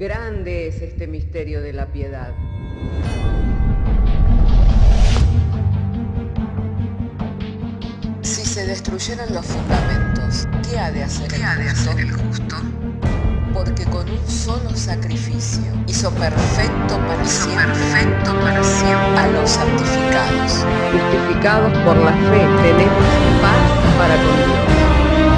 Grande es este misterio de la piedad. Si se destruyeran los fundamentos, ¿qué ha de hacer el justo? Porque con un solo sacrificio hizo perfecto para siempre a los santificados. Justificados por la fe, tenemos paz para con Dios.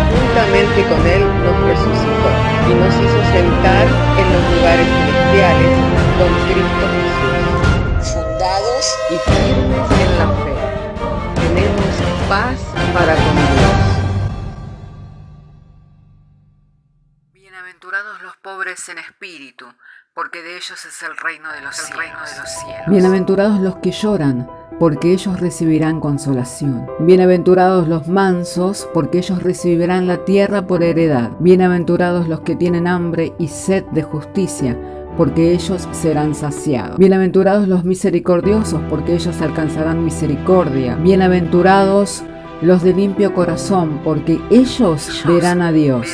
Juntamente con Él nos resucitó y nos hizo sentar en los lugares celestiales con Cristo Jesús. Fundados Y firmes en la fe, tenemos paz para con Dios. Bienaventurados los pobres en espíritu, porque de ellos es el reino de los cielos. Bienaventurados los que lloran, porque ellos recibirán consolación. Bienaventurados los mansos, porque ellos recibirán la tierra por heredad. Bienaventurados los que tienen hambre y sed de justicia, porque ellos serán saciados. Bienaventurados los misericordiosos, porque ellos alcanzarán misericordia. Bienaventurados los de limpio corazón, porque ellos verán a Dios.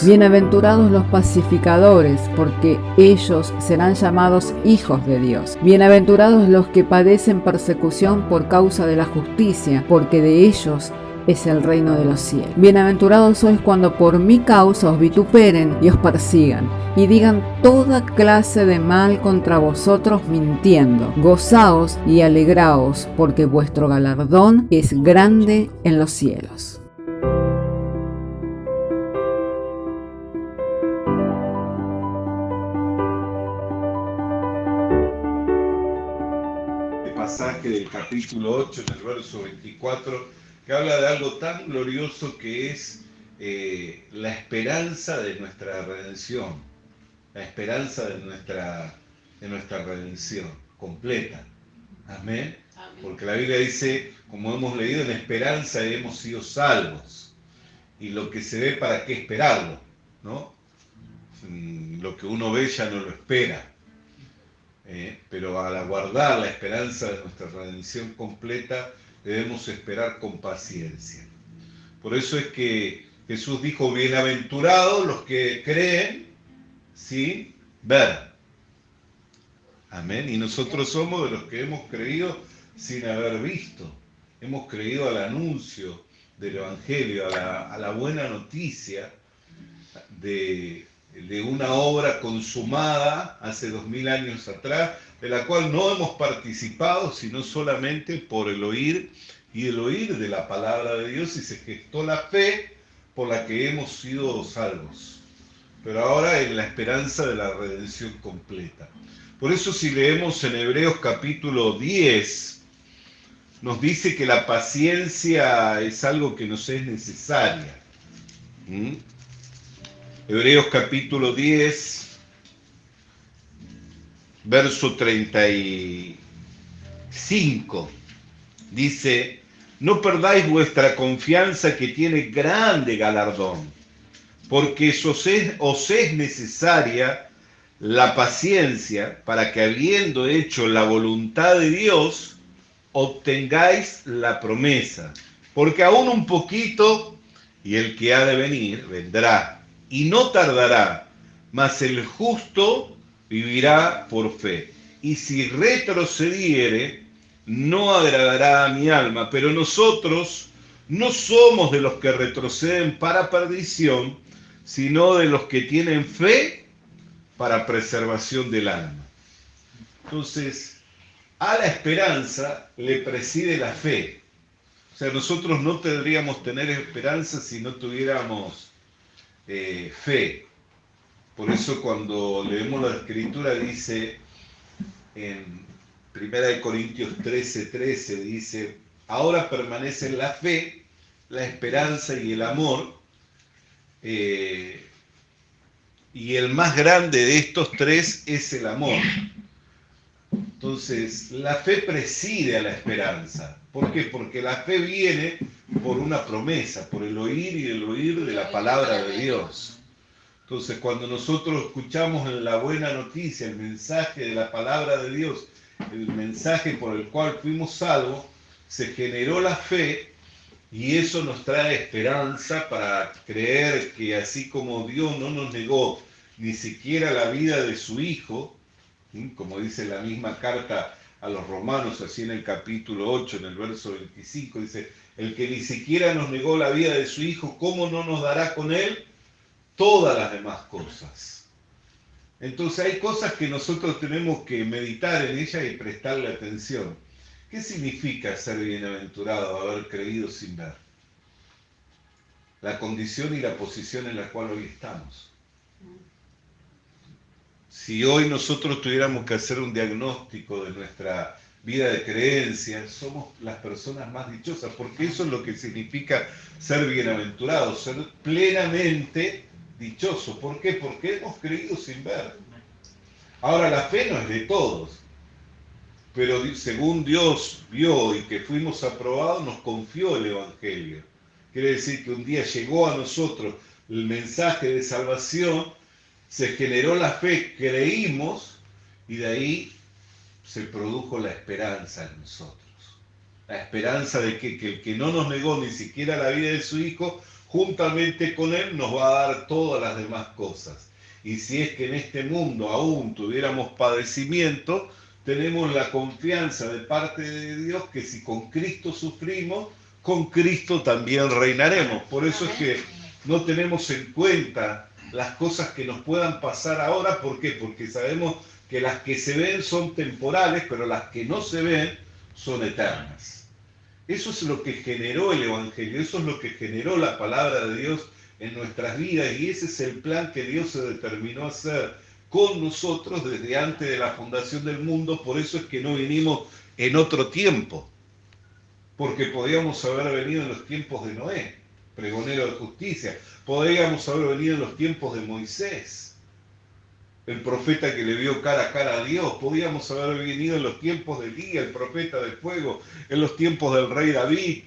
Bienaventurados los pacificadores, porque ellos serán llamados hijos de Dios. Bienaventurados los que padecen persecución por causa de la justicia, porque de ellos es el reino de los cielos. Bienaventurados sois cuando por mi causa os vituperen y os persigan, y digan toda clase de mal contra vosotros mintiendo. Gozaos y alegraos, porque vuestro galardón es grande en los cielos. El pasaje del capítulo 8, en el verso 24, que habla de algo tan glorioso que es la esperanza de nuestra redención, la esperanza de nuestra redención completa. Amén. Porque la Biblia dice, como hemos leído, en esperanza hemos sido salvos. Y lo que se ve, ¿para qué esperarlo? ¿No? Lo que uno ve ya no lo espera. Pero al aguardar la esperanza de nuestra redención completa, debemos esperar con paciencia. Por eso es que Jesús dijo, bienaventurados los que creen sin ver. Amén. Y nosotros somos de los que hemos creído sin haber visto. Hemos creído al anuncio del Evangelio, a la buena noticia de una obra consumada hace 2000 años atrás, de la cual no hemos participado, sino solamente por el oír y el oír de la palabra de Dios, y se gestó la fe por la que hemos sido salvos. Pero ahora en la esperanza de la redención completa. Por eso si leemos en Hebreos capítulo 10, nos dice que la paciencia es algo que nos es necesaria. Hebreos capítulo 10, verso 35, dice, no perdáis vuestra confianza que tiene grande galardón, porque os es necesaria la paciencia para que habiendo hecho la voluntad de Dios, obtengáis la promesa. Porque aún un poquito, y el que ha de venir vendrá, y no tardará, mas el justo vivirá por fe. Y si retrocediere, no agradará a mi alma. Pero nosotros no somos de los que retroceden para perdición, sino de los que tienen fe para preservación del alma. Entonces, a la esperanza le preside la fe. O sea, nosotros no tendríamos tener esperanza si no tuviéramos fe. Por eso cuando leemos la Escritura dice en 1 Corintios 13:13, dice, ahora permanecen la fe, la esperanza y el amor, y el más grande de estos tres es el amor. Entonces, la fe preside a la esperanza. ¿Por qué? Porque la fe viene por una promesa, por el oír y el oír de la palabra de Dios. Entonces, cuando nosotros escuchamos en la buena noticia, el mensaje de la palabra de Dios, el mensaje por el cual fuimos salvos, se generó la fe y eso nos trae esperanza para creer que así como Dios no nos negó ni siquiera la vida de su hijo, como dice la misma carta a los romanos, así en el capítulo 8, en el verso 25, dice, el que ni siquiera nos negó la vida de su hijo, ¿cómo no nos dará con él todas las demás cosas? Entonces hay cosas que nosotros tenemos que meditar en ellas y prestarle atención. ¿Qué significa ser bienaventurado, haber creído sin ver? La condición y la posición en la cual hoy estamos. Si hoy nosotros tuviéramos que hacer un diagnóstico de nuestra vida de creencia, somos las personas más dichosas, porque eso es lo que significa ser bienaventurado, ser plenamente dichoso. ¿Por qué? Porque hemos creído sin ver. Ahora, la fe no es de todos, pero según Dios vio y que fuimos aprobados, nos confió el Evangelio. Quiere decir que un día llegó a nosotros el mensaje de salvación, se generó la fe, creímos, y de ahí se produjo la esperanza en nosotros. La esperanza de que el que no nos negó ni siquiera la vida de su hijo, juntamente con él nos va a dar todas las demás cosas. Y si es que en este mundo aún tuviéramos padecimiento, tenemos la confianza de parte de Dios que si con Cristo sufrimos, con Cristo también reinaremos. Por eso es que no tenemos en cuenta las cosas que nos puedan pasar ahora. ¿Por qué? Porque sabemos que las que se ven son temporales, pero las que no se ven son eternas. Eso es lo que generó el Evangelio, eso es lo que generó la palabra de Dios en nuestras vidas, y ese es el plan que Dios se determinó a hacer con nosotros desde antes de la fundación del mundo. Por eso es que no vinimos en otro tiempo, porque podíamos haber venido en los tiempos de Noé, pregonero de justicia, podíamos haber venido en los tiempos de Moisés, el profeta que le vio cara a cara a Dios, podíamos haber venido en los tiempos de Elías, el profeta de fuego, en los tiempos del rey David,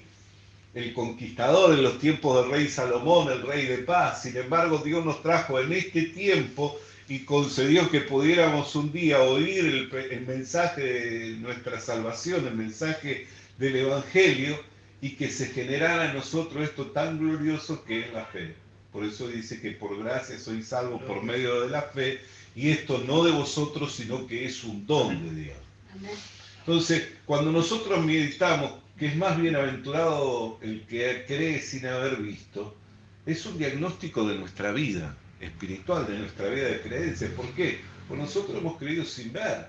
el conquistador, en los tiempos del rey Salomón, el rey de paz. Sin embargo, Dios nos trajo en este tiempo y concedió que pudiéramos un día oír el mensaje de nuestra salvación, el mensaje del Evangelio, y que se generara en nosotros esto tan glorioso que es la fe. Por eso dice que por gracia sois salvos por medio de la fe, y esto no de vosotros, sino que es un don de Dios. Entonces, cuando nosotros meditamos que es más bienaventurado el que cree sin haber visto, es un diagnóstico de nuestra vida espiritual, de nuestra vida de creencia. ¿Por qué? Porque nosotros hemos creído sin ver.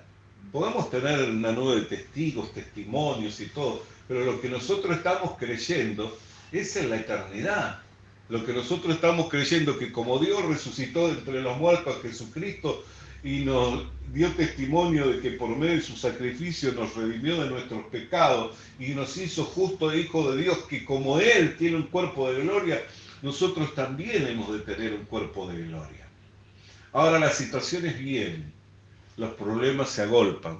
Podemos tener una nube de testigos, testimonios y todo, pero lo que nosotros estamos creyendo es en la eternidad. Lo que nosotros estamos creyendo que como Dios resucitó de entre los muertos a Jesucristo y nos dio testimonio de que por medio de su sacrificio nos redimió de nuestros pecados y nos hizo justo e hijo de Dios, que como Él tiene un cuerpo de gloria, nosotros también hemos de tener un cuerpo de gloria. Ahora las situaciones vienen, los problemas se agolpan,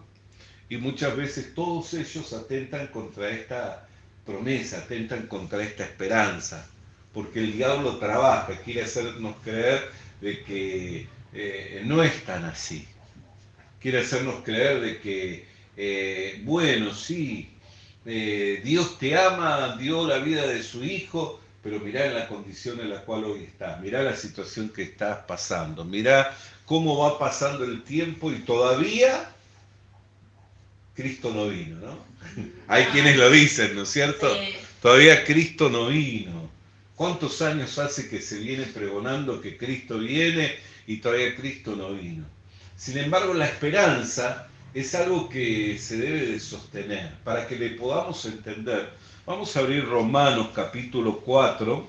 y muchas veces todos ellos atentan contra esta promesa, atentan contra esta esperanza, porque el diablo trabaja, quiere hacernos creer de que no es tan así. Quiere hacernos creer de que, bueno, sí, Dios te ama, dio la vida de su hijo, pero mirá en la condición en la cual hoy estás, mirá la situación que estás pasando, mirá cómo va pasando el tiempo y todavía Cristo no vino, ¿no? Hay quienes lo dicen, ¿no es cierto? Todavía Cristo no vino. ¿Cuántos años hace que se viene pregonando que Cristo viene y todavía Cristo no vino? Sin embargo, la esperanza es algo que se debe de sostener. Para que le podamos entender, vamos a abrir Romanos capítulo 4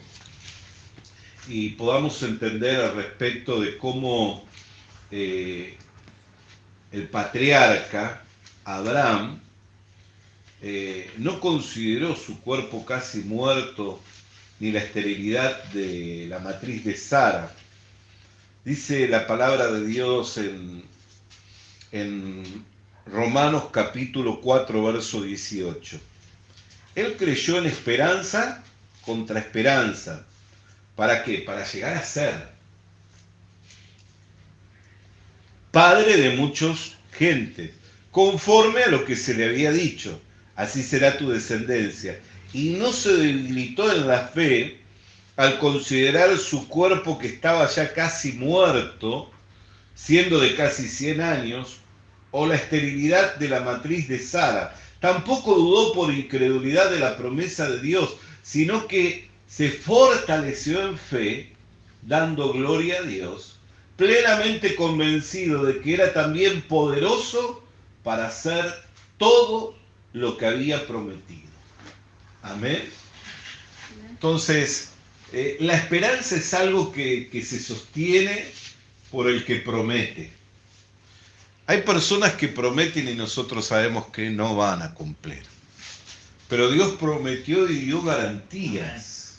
y podamos entender al respecto de cómo el patriarca Abraham no consideró su cuerpo casi muerto ni la esterilidad de la matriz de Sara. Dice la palabra de Dios en Romanos capítulo 4, verso 18. Él creyó en esperanza contra esperanza. ¿Para qué? Para llegar a ser padre de muchas gentes, conforme a lo que se le había dicho. Así será tu descendencia. Y no se debilitó en la fe al considerar su cuerpo que estaba ya casi muerto, siendo de casi 100 años, o la esterilidad de la matriz de Sara. Tampoco dudó por incredulidad de la promesa de Dios, sino que se fortaleció en fe, dando gloria a Dios, plenamente convencido de que era también poderoso para hacer todo lo que había prometido. Amén. Entonces, la esperanza es algo que se sostiene por el que promete. Hay personas que prometen y nosotros sabemos que no van a cumplir. Pero Dios prometió y dio garantías.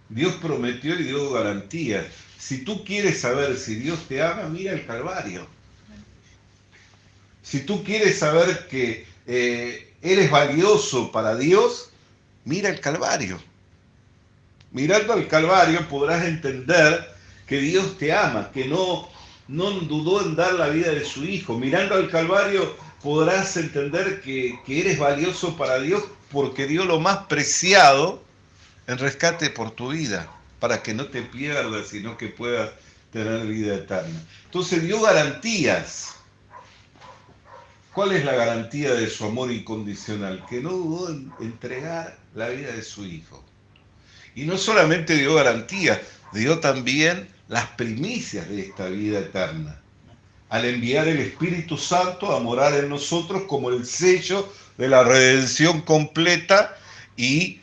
Dios prometió y dio garantías. Si tú quieres saber si Dios te ama, mira el Calvario. Si tú quieres saber que eres valioso para Dios, mira el Calvario. Mirando al Calvario podrás entender que Dios te ama, que no dudó en dar la vida de su Hijo. Mirando al Calvario podrás entender que eres valioso para Dios porque dio lo más preciado en rescate por tu vida, para que no te pierdas, sino que puedas tener vida eterna. Entonces dio garantías. ¿Cuál es la garantía de su amor incondicional? Que no dudó en entregar la vida de su Hijo. Y no solamente dio garantías, dio también las primicias de esta vida eterna, al enviar el Espíritu Santo a morar en nosotros como el sello de la redención completa y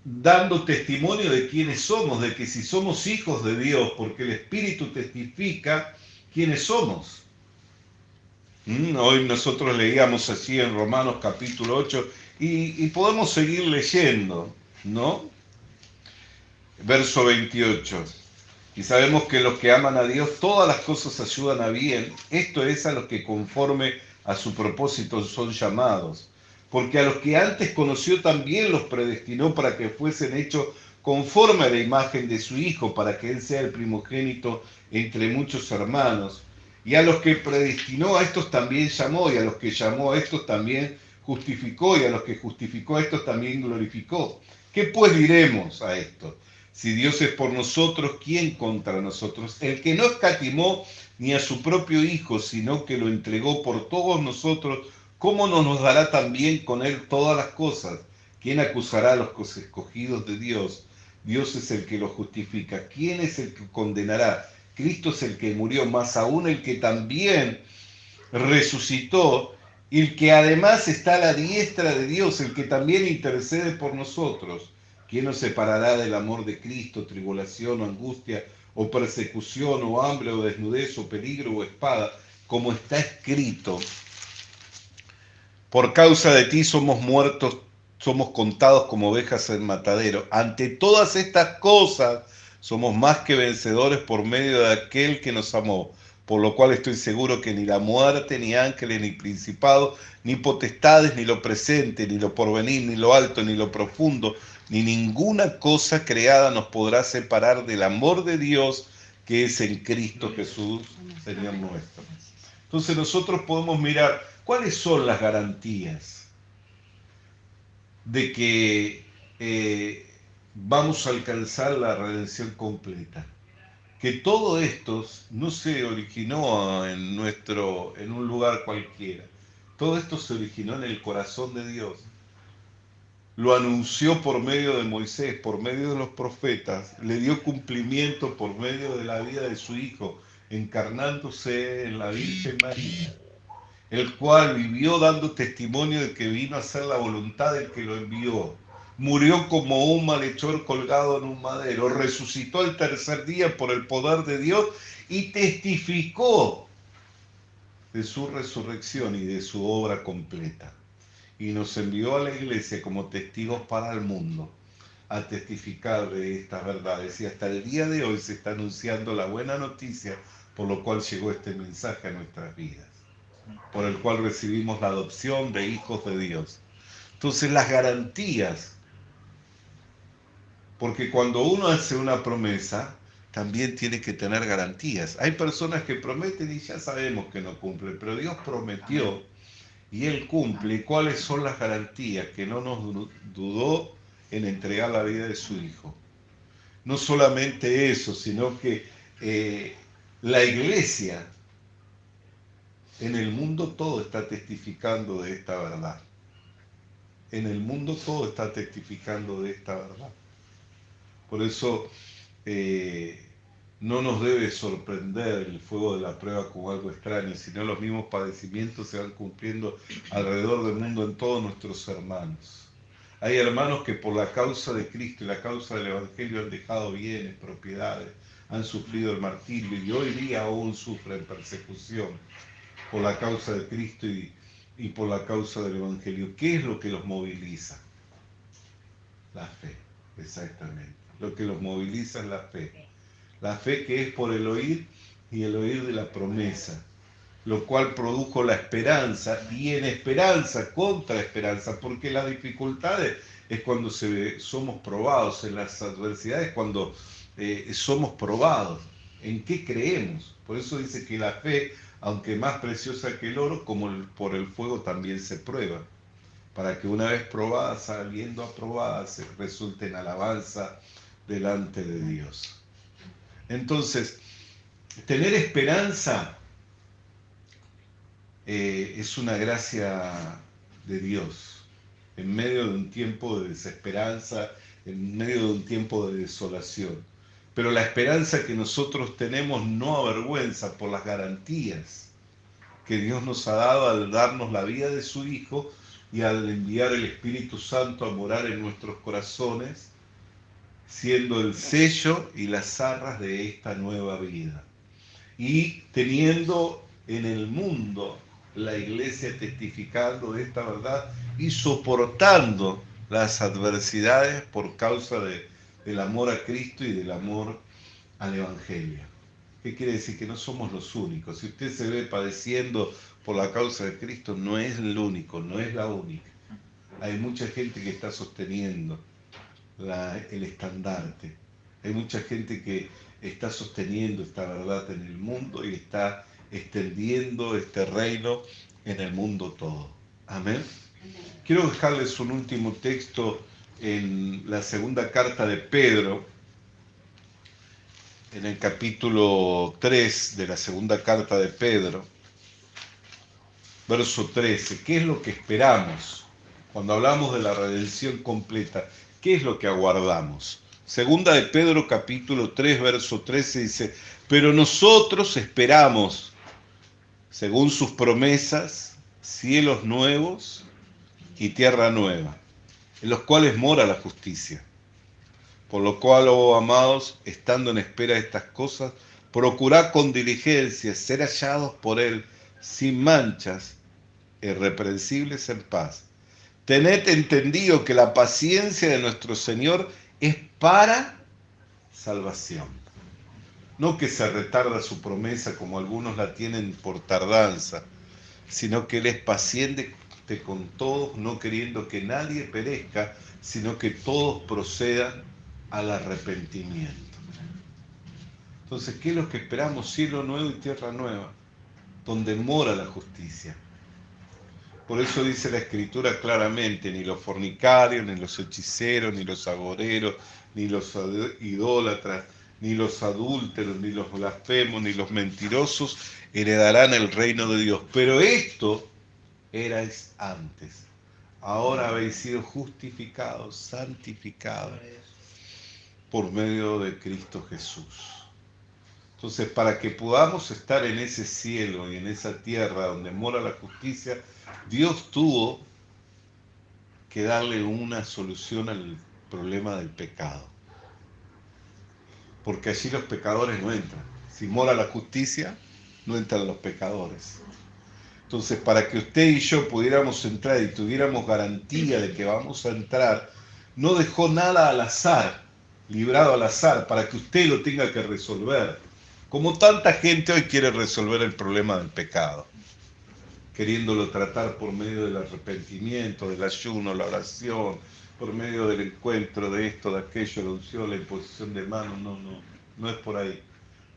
dando testimonio de quiénes somos, de que si somos hijos de Dios, porque el Espíritu testifica quiénes somos. Hoy nosotros leíamos así en Romanos capítulo 8 y podemos seguir leyendo, ¿no? Verso 28. Y sabemos que los que aman a Dios, todas las cosas ayudan a bien. Esto es a los que conforme a su propósito son llamados. Porque a los que antes conoció también los predestinó para que fuesen hechos conforme a la imagen de su Hijo, para que Él sea el primogénito entre muchos hermanos. Y a los que predestinó a estos también llamó, y a los que llamó a estos también justificó, y a los que justificó a estos también glorificó. ¿Qué pues diremos a esto? Si Dios es por nosotros, ¿quién contra nosotros? El que no escatimó ni a su propio Hijo, sino que lo entregó por todos nosotros, ¿cómo no nos dará también con Él todas las cosas? ¿Quién acusará a los escogidos de Dios? Dios es el que los justifica. ¿Quién es el que condenará? Cristo es el que murió, más aún el que también resucitó, y el que además está a la diestra de Dios, el que también intercede por nosotros. ¿Quién nos separará del amor de Cristo? Tribulación o angustia, o persecución, o hambre, o desnudez, o peligro, o espada, como está escrito. Por causa de ti somos muertos, somos contados como ovejas en matadero. Ante todas estas cosas somos más que vencedores por medio de aquel que nos amó. Por lo cual estoy seguro que ni la muerte, ni ángeles, ni principados, ni potestades, ni lo presente, ni lo porvenir, ni lo alto, ni lo profundo, ni ninguna cosa creada nos podrá separar del amor de Dios que es en Cristo Jesús, Señor nuestro. Entonces nosotros podemos mirar cuáles son las garantías de que vamos a alcanzar la redención completa. Que todo esto no se originó en un lugar cualquiera. Todo esto se originó en el corazón de Dios. Lo anunció por medio de Moisés, por medio de los profetas, le dio cumplimiento por medio de la vida de su Hijo, encarnándose en la Virgen María, el cual vivió dando testimonio de que vino a hacer la voluntad del que lo envió. Murió como un malhechor colgado en un madero, resucitó el tercer día por el poder de Dios y testificó de su resurrección y de su obra completa. Y nos envió a la iglesia como testigos para el mundo a testificar de estas verdades. Y hasta el día de hoy se está anunciando la buena noticia, por lo cual llegó este mensaje a nuestras vidas, por el cual recibimos la adopción de hijos de Dios. Entonces las garantías, porque cuando uno hace una promesa, también tiene que tener garantías. Hay personas que prometen y ya sabemos que no cumplen, pero Dios prometió y Él cumple. ¿Y cuáles son las garantías? Que no nos dudó en entregar la vida de su Hijo. No solamente eso, sino que La iglesia en el mundo todo está testificando de esta verdad. En el mundo todo está testificando de esta verdad. Por eso no nos debe sorprender el fuego de la prueba como algo extraño, sino los mismos padecimientos se van cumpliendo alrededor del mundo en todos nuestros hermanos. Hay hermanos que por la causa de Cristo y la causa del Evangelio han dejado bienes, propiedades, han sufrido el martirio y hoy día aún sufren persecución por la causa de Cristo y por la causa del Evangelio. ¿Qué es lo que los moviliza? La fe, exactamente. Lo que los moviliza es la fe. La fe que es por el oír y el oír de la promesa, lo cual produjo la esperanza y en esperanza contra esperanza, porque las dificultades es cuando somos probados, en las adversidades cuando somos probados. ¿En qué creemos? Por eso dice que la fe, aunque más preciosa que el oro, como por el fuego también se prueba, para que una vez probada, saliendo aprobada, se resulte en alabanza delante de Dios. Entonces, tener esperanza es una gracia de Dios, en medio de un tiempo de desesperanza, en medio de un tiempo de desolación. Pero la esperanza que nosotros tenemos no avergüenza por las garantías que Dios nos ha dado al darnos la vida de su Hijo y al enviar el Espíritu Santo a morar en nuestros corazones, siendo el sello y las arras de esta nueva vida. Y teniendo en el mundo la iglesia testificando de esta verdad y soportando las adversidades por causa del amor a Cristo y del amor al Evangelio. ¿Qué quiere decir? Que no somos los únicos. Si usted se ve padeciendo por la causa de Cristo, no es el único, no es la única. Hay mucha gente que está sosteniendo el estandarte. Hay mucha gente que está sosteniendo esta verdad en el mundo y está extendiendo este reino en el mundo todo. Amén. Quiero dejarles un último texto en la segunda carta de Pedro, en el capítulo 3 de la segunda carta de Pedro, verso 13. ¿Qué es lo que esperamos? Cuando hablamos de la redención completa, ¿qué es lo que aguardamos? Segunda de Pedro, capítulo 3, verso 13 dice: pero nosotros esperamos, según sus promesas, cielos nuevos y tierra nueva, en los cuales mora la justicia. Por lo cual, oh amados, estando en espera de estas cosas, procurad con diligencia ser hallados por Él sin manchas, irreprensibles en paz. Tened entendido que la paciencia de nuestro Señor es para salvación. No que se retarda su promesa como algunos la tienen por tardanza, sino que Él es paciente con todos, no queriendo que nadie perezca, sino que todos procedan al arrepentimiento. Entonces, ¿qué es lo que esperamos? Cielo nuevo y tierra nueva, donde mora la justicia. Por eso dice la Escritura claramente: ni los fornicarios, ni los hechiceros, ni los agoreros, ni los idólatras, ni los adúlteros, ni los blasfemos, ni los mentirosos heredarán el reino de Dios. Pero esto erais antes. Ahora habéis sido justificados, santificados por medio de Cristo Jesús. Entonces, para que podamos estar en ese cielo y en esa tierra donde mora la justicia, Dios tuvo que darle una solución al problema del pecado. Porque allí los pecadores no entran. Si mora la justicia, no entran los pecadores. Entonces, para que usted y yo pudiéramos entrar y tuviéramos garantía de que vamos a entrar, no dejó nada al azar, librado al azar, para que usted lo tenga que resolver. Como tanta gente hoy quiere resolver el problema del pecado, queriéndolo tratar por medio del arrepentimiento, del ayuno, la oración, por medio del encuentro de esto, de aquello, la unción, la imposición de manos. No es por ahí.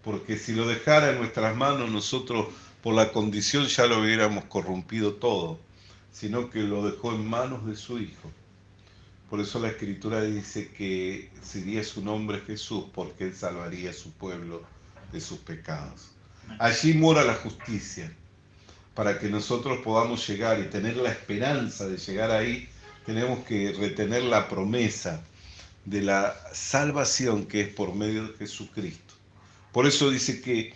Porque si lo dejara en nuestras manos, nosotros por la condición ya lo hubiéramos corrompido todo, sino que lo dejó en manos de su Hijo. Por eso la Escritura dice que sería su nombre Jesús, porque Él salvaría a su pueblo de sus pecados. Allí mora la justicia. Para que nosotros podamos llegar y tener la esperanza de llegar ahí, tenemos que retener la promesa de la salvación que es por medio de Jesucristo. Por eso dice que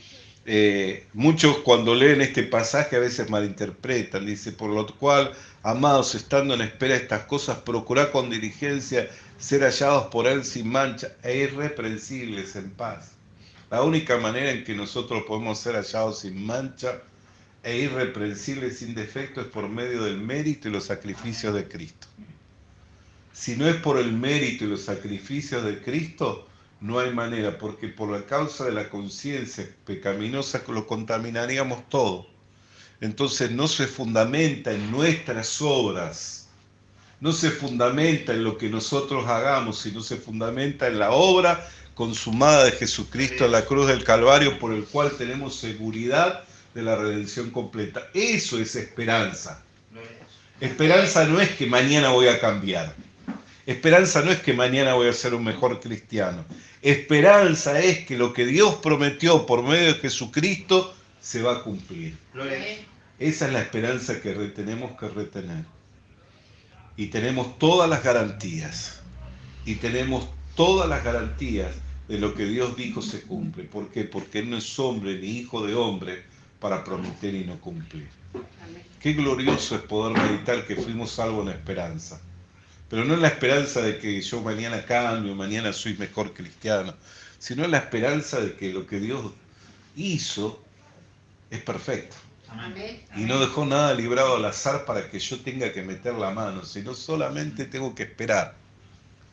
muchos cuando leen este pasaje a veces malinterpretan, dice, por lo cual, amados, estando en espera de estas cosas, procurad con diligencia ser hallados por Él sin mancha e irreprensibles en paz. La única manera en que nosotros podemos ser hallados sin mancha e irreprensibles sin defecto es por medio del mérito y los sacrificios de Cristo. Si no es por el mérito y los sacrificios de Cristo, no hay manera, porque por la causa de la conciencia pecaminosa lo contaminaríamos todo. Entonces no se fundamenta en nuestras obras, no se fundamenta en lo que nosotros hagamos, sino se fundamenta en la obra consumada de Jesucristo en la cruz del Calvario, por el cual tenemos seguridad de la redención completa. Eso es esperanza. Esperanza no es que mañana voy a cambiar. Esperanza no es que mañana voy a ser un mejor cristiano. Esperanza es que lo que Dios prometió por medio de Jesucristo se va a cumplir. Esa es la esperanza que tenemos que retener. Y tenemos todas las garantías. Y tenemos todas las garantías de lo que Dios dijo se cumple. ¿Por qué? Porque Él no es hombre ni hijo de hombre para prometer y no cumplir. Qué glorioso es poder meditar que fuimos salvos en la esperanza. Pero no en la esperanza de que yo mañana cambio, mañana soy mejor cristiano, sino en la esperanza de que lo que Dios hizo es perfecto. Amén. Y no dejó nada librado al azar para que yo tenga que meter la mano, sino solamente tengo que esperar,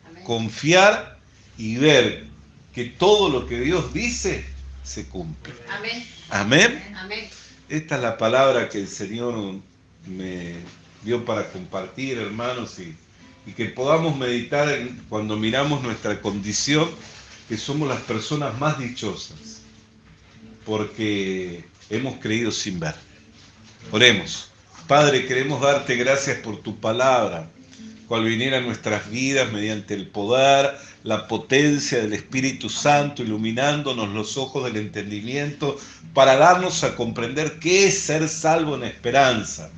amén, confiar y ver que todo lo que Dios dice se cumple. Amén. Amén. Amén. Esta es la palabra que el Señor me dio para compartir, hermanos, y que podamos meditar cuando miramos nuestra condición, que somos las personas más dichosas, porque hemos creído sin ver. Oremos. Padre, queremos darte gracias por tu palabra, cual viniera a nuestras vidas mediante el poder, la potencia del Espíritu Santo, iluminándonos los ojos del entendimiento, para darnos a comprender qué es ser salvo en esperanza.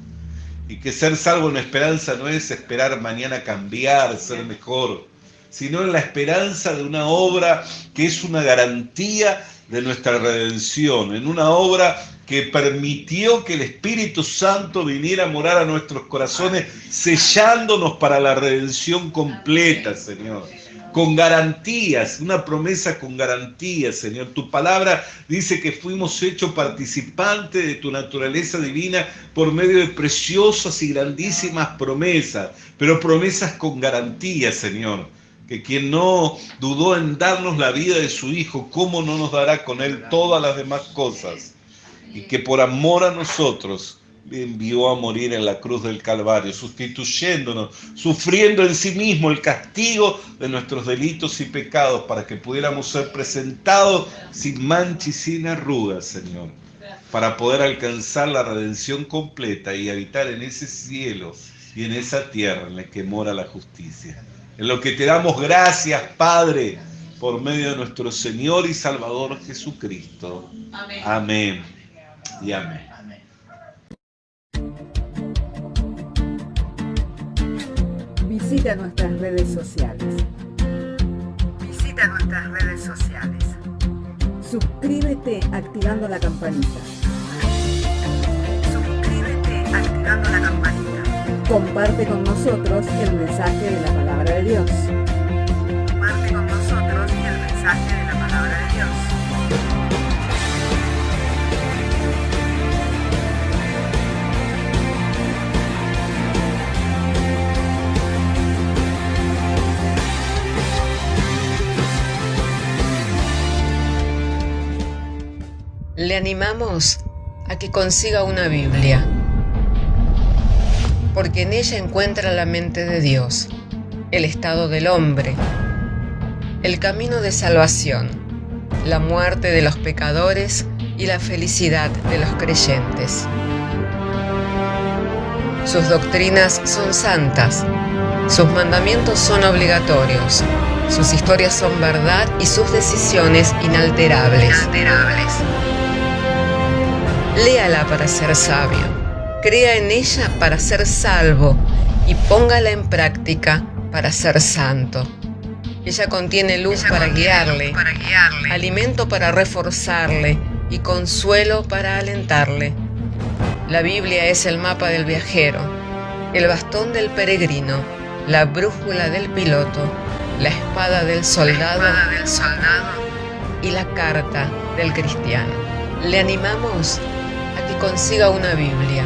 Y que ser salvo en esperanza no es esperar mañana cambiar, ser mejor, sino en la esperanza de una obra que es una garantía de nuestra redención, en una obra que permitió que el Espíritu Santo viniera a morar a nuestros corazones, sellándonos para la redención completa, Señor. Con garantías, una promesa con garantías, Señor. Tu palabra dice que fuimos hechos participantes de tu naturaleza divina por medio de preciosas y grandísimas promesas, pero promesas con garantías, Señor. Que quien no dudó en darnos la vida de su Hijo, ¿cómo no nos dará con Él todas las demás cosas? Y que por amor a nosotros le envió a morir en la cruz del Calvario, sustituyéndonos, sufriendo en sí mismo el castigo de nuestros delitos y pecados, para que pudiéramos ser presentados sin mancha y sin arrugas, Señor, para poder alcanzar la redención completa y habitar en ese cielo y en esa tierra en la que mora la justicia. En lo que te damos gracias, Padre, por medio de nuestro Señor y Salvador Jesucristo. Amén. Amén y amén. Visita nuestras redes sociales. Suscríbete activando la campanita. Comparte con nosotros el mensaje de la palabra de Dios. Le animamos a que consiga una Biblia, porque en ella encuentra la mente de Dios, el estado del hombre, el camino de salvación, la muerte de los pecadores y la felicidad de los creyentes. Sus doctrinas son santas, sus mandamientos son obligatorios, sus historias son verdad y sus decisiones inalterables. Léala para ser sabio, crea en ella para ser salvo y póngala en práctica para ser santo. Ella contiene luz para guiarle, alimento para reforzarle y consuelo para alentarle. La Biblia es el mapa del viajero, el bastón del peregrino, la brújula del piloto, la espada del soldado y la carta del cristiano. Le animamos a que consiga una Biblia,